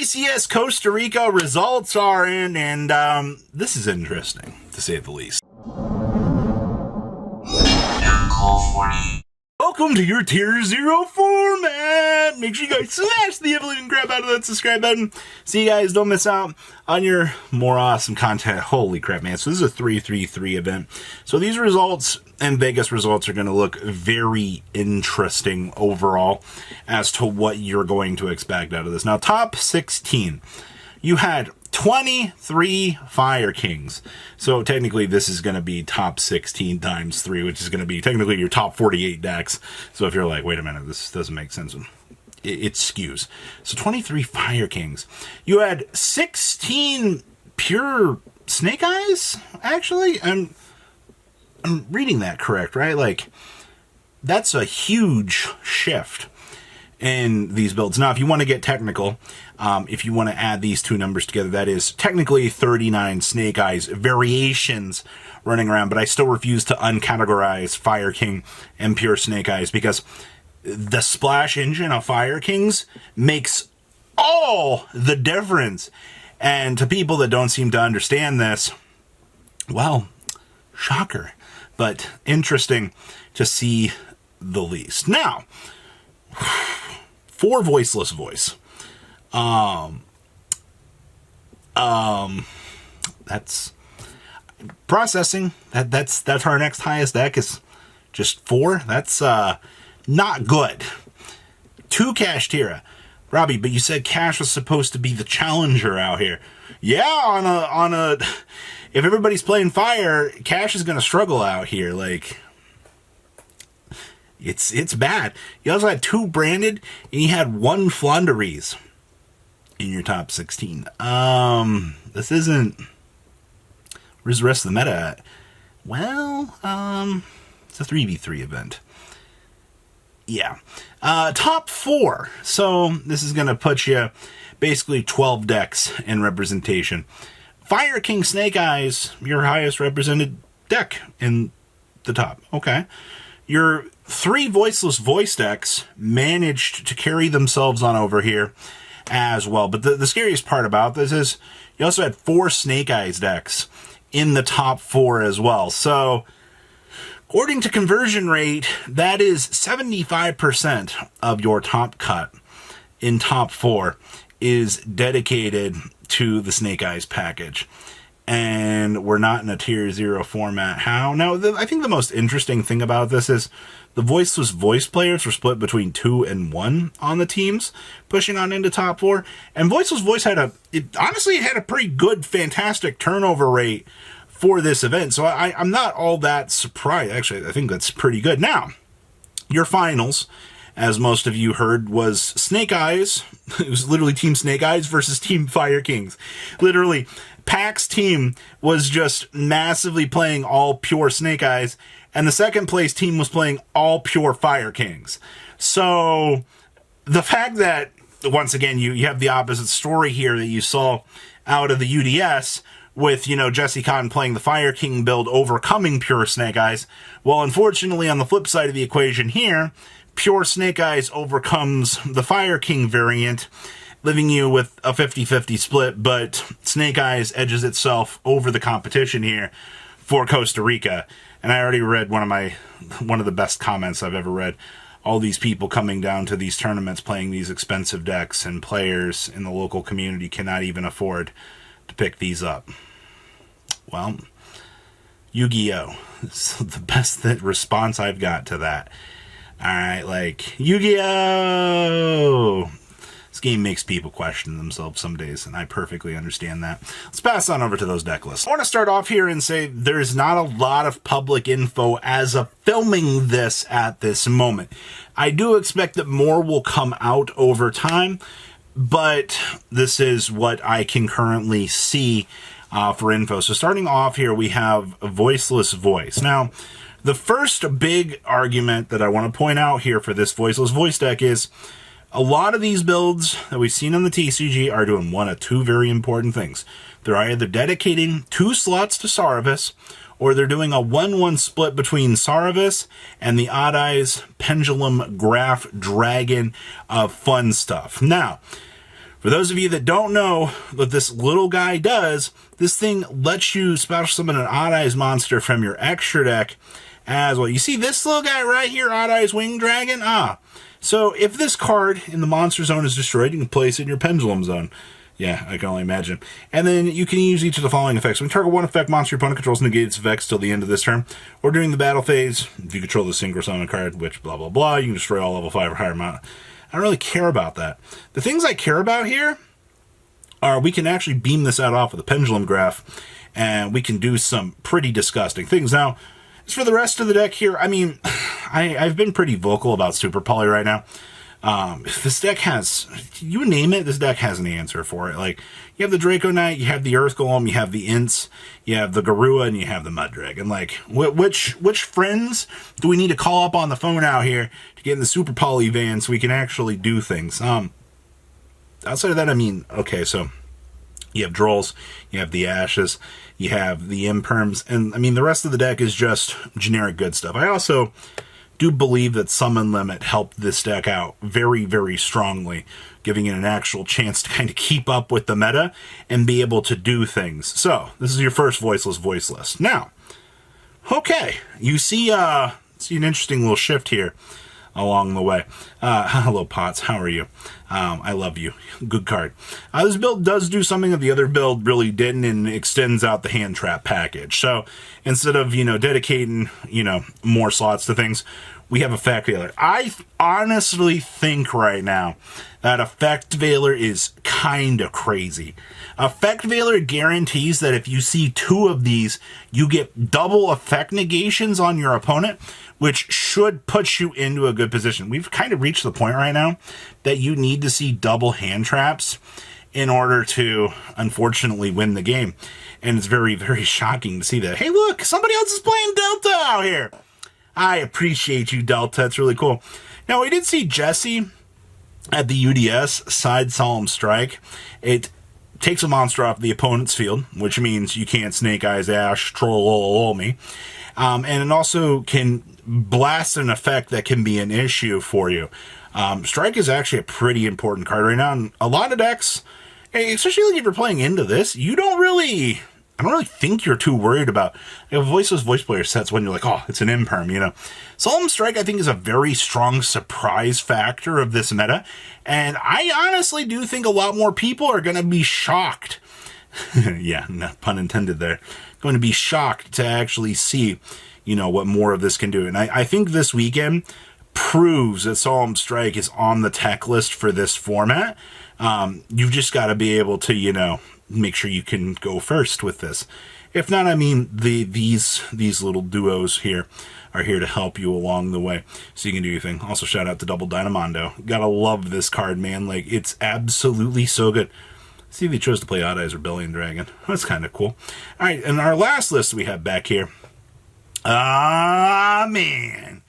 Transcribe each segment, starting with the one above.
YCS Costa Rica results are in, and this is interesting, to say the least. Welcome to your Tier 0 format! Make sure you guys smash the evolution grab out of that subscribe button so you guys don't miss out on your more awesome content. Holy crap, man. So this is a 3-3-3 event. So these results and Vegas results are going to look very interesting overall as to what you're going to expect out of this. Now, top 16. You had 23 Fire Kings. So technically this is going to be top 16 times 3, which is going to be technically your top 48 decks. So if you're like, wait a minute, this doesn't make sense, it skews. So 23 Fire Kings. You had 16 pure Snake Eyes, actually. I'm reading that correct, right? Like, that's a huge shift in these builds. Now, if you want to get technical, if you want to add these two numbers together, that is technically 39 Snake Eyes variations running around, but I still refuse to uncategorize Fire King and pure Snake Eyes because the splash engine of Fire Kings makes all the difference. And to people that don't seem to understand this, well, shocker, but interesting to see the least. Now, for Voiceless Voice, that's processing. That's our next highest deck is just 4. That's not good. 2 Cash Tira. Robbie, but you said Cash was supposed to be the challenger out here. Yeah, on a if everybody's playing Fire, Cash is gonna struggle out here. Like, it's bad. You also had 2 Branded, and you had 1 Flaunderies in your top 16. This isn't... Where's the rest of the meta at? Well, it's a 3v3 event. Yeah. Top 4. So this is going to put you basically 12 decks in representation. Fire King Snake Eyes, your highest represented deck in the top. Okay. Your 3 Voiceless Voice decks managed to carry themselves on over here as well. But the scariest part about this is you also had 4 Snake Eyes decks in the top 4 as well. So, according to conversion rate, that is 75% of your top cut in top 4 is dedicated to the Snake Eyes package. And we're not in a Tier 0 format. How? Now, I think the most interesting thing about this is the Voiceless Voice players were split between 2 and 1 on the teams, pushing on into top 4. And Voiceless Voice honestly had a pretty good, fantastic turnover rate for this event. So I'm not all that surprised. Actually, I think that's pretty good. Now, your finals, as most of you heard, was Snake Eyes. It was literally Team Snake Eyes versus Team Fire Kings. Literally, Pack's team was just massively playing all pure Snake Eyes, and the second place team was playing all pure Fire Kings. So the fact that, once again, you have the opposite story here that you saw out of the UDS with, Jesse Cotton playing the Fire King build overcoming pure Snake Eyes. Well, unfortunately, on the flip side of the equation here, pure Snake Eyes overcomes the Fire King variant, leaving you with a 50-50 split, but Snake Eyes edges itself over the competition here for Costa Rica. And I already read one of the best comments I've ever read. All these people coming down to these tournaments playing these expensive decks, and players in the local community cannot even afford to pick these up. Well, Yu-Gi-Oh! It's the best response I've got to that. Alright, like, Yu-Gi-Oh! This game makes people question themselves some days, and I perfectly understand that. Let's pass on over to those deck lists. I want to start off here and say there's not a lot of public info as of filming this at this moment. I do expect that more will come out over time, but this is what I can currently see for info. So starting off here, we have a Voiceless Voice. Now, the first big argument that I want to point out here for this Voiceless Voice deck is a lot of these builds that we've seen on the TCG are doing one of 2 very important things. They're either dedicating 2 slots to Saravis, or they're doing a 1-1 split between Saravis and the Odd Eyes Pendulum Graph Dragon of fun stuff. Now, For those of you that don't know what this little guy does, this thing lets you special summon an Odd Eyes monster from your extra deck as well. You see this little guy right here, Odd Eyes Winged Dragon? So if this card in the monster zone is destroyed, you can place it in your pendulum zone. Yeah, I can only imagine. And then you can use each of the following effects. When you target one effect monster your opponent controls, negate its effects till the end of this turn. Or during the battle phase, if you control the synchro summon card, which blah, blah, blah, you can destroy all level 5 or higher amount. I don't really care about that. The things I care about here are we can actually beam this out off of the pendulum graph, and we can do some pretty disgusting things. Now, as for the rest of the deck here, I mean, I've been pretty vocal about Super Poly right now. This deck has, you name it, this deck has an answer for it. Like, you have the Draco Knight, you have the Earth Golem, you have the Ints, you have the Garua, and you have the Mud Dragon. Like, which friends do we need to call up on the phone out here to get in the Super Poly van so we can actually do things? Outside of that, I mean, okay, so you have Drolls, you have the Ashes, you have the Imperms, and I mean, the rest of the deck is just generic good stuff. I also do believe that Summon Limit helped this deck out very, very strongly, giving it an actual chance to kind of keep up with the meta and be able to do things. So, this is your first Voiceless Voice list. Now, okay, you see an interesting little shift here along the way. Hello, Potts. How are you? I love you. Good card. This build does do something that the other build really didn't, and extends out the hand trap package. So instead of, dedicating, more slots to things, we have Effect Veiler. I honestly think right now that Effect Veiler is kind of crazy. Effect Veiler guarantees that if you see 2 of these, you get double effect negations on your opponent, which should put you into a good position. We've kind of reached the point right now that you need to see double hand traps in order to, unfortunately, win the game. And it's very, very shocking to see that. Hey, look, somebody else is playing Delta out here. I appreciate you, Delta. It's really cool. Now, we did see Jesse at the UDS side Solemn Strike. It takes a monster off the opponent's field, which means you can't Snake Eyes Ash, troll me. And it also can blast an effect that can be an issue for you. Strike is actually a pretty important card right now. And a lot of decks, especially like if you're playing into this, I don't really think you're too worried about Voiceless Voice player sets when you're like, oh, it's an Imperm, Solemn Strike, I think, is a very strong surprise factor of this meta. And I honestly do think a lot more people are going to be shocked. Yeah, no pun intended there. Going to be shocked to actually see, what more of this can do. And I think this weekend proves that Solemn Strike is on the tech list for this format. You've just got to be able to, make sure you can go first with this. If not, I mean, these little duos here are here to help you along the way, so you can do your thing. Also, shout out to Double Dynamondo. Gotta love this card, man. Like, it's absolutely so good. See if he chose to play Odd Eyes Rebellion Dragon. That's kind of cool. All right, and our last list we have back here. Man.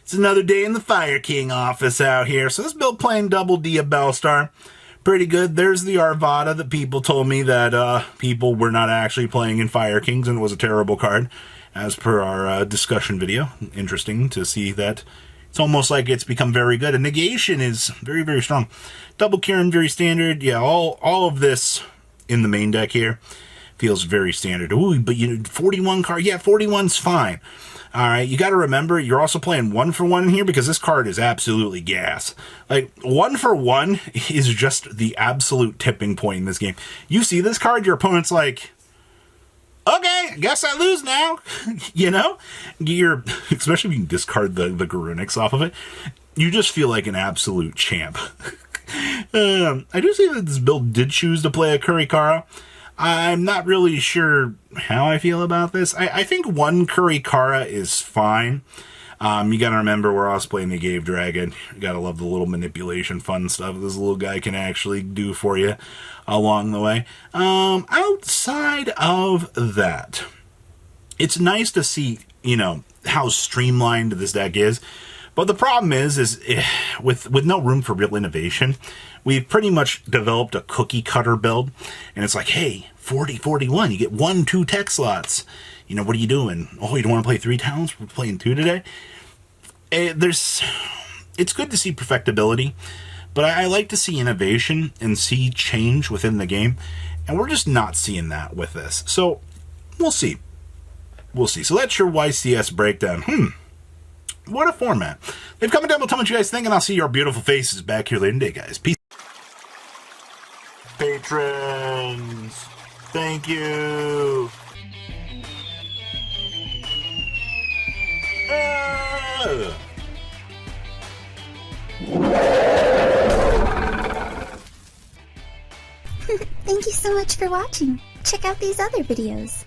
It's another day in the Fire King office out here. So this build playing Double D of Bellstar. Pretty good. There's the Arvada that people told me that people were not actually playing in Fire Kings and it was a terrible card, as per our discussion video. Interesting to see that it's almost like it's become very good. And Negation is very, very strong. Double Kieran, very standard. Yeah, all of this in the main deck here feels very standard. Ooh, but 41 card. Yeah, 41's fine. All right, you got to remember, you're also playing 1-for-1 here because this card is absolutely gas. Like, 1-for-1 is just the absolute tipping point in this game. You see this card, your opponent's like, okay, I guess I lose now. You're, especially if you can discard the Garunix off of it, you just feel like an absolute champ. I do see that this build did choose to play a Kurikara. I'm not really sure how I feel about this. I think one Kurikara is fine. You gotta remember, we're also playing the Gave Dragon. You gotta love the little manipulation fun stuff this little guy can actually do for you along the way. Outside of that, it's nice to see, how streamlined this deck is. But the problem is with no room for real innovation, we've pretty much developed a cookie cutter build. And it's like, hey, 40-41, you get 1-2 tech slots. What are you doing? Oh, you don't want to play 3 talents? We're playing 2 today? It's good to see perfectibility, But I like to see innovation and see change within the game, and we're just not seeing that with this. So we'll see. We'll see. So that's your YCS breakdown. What a format. Leave a comment down below, tell me what you guys think, and I'll see your beautiful faces back here later today, guys. Peace. Patrons, thank you. Thank you so much for watching. Check out these other videos.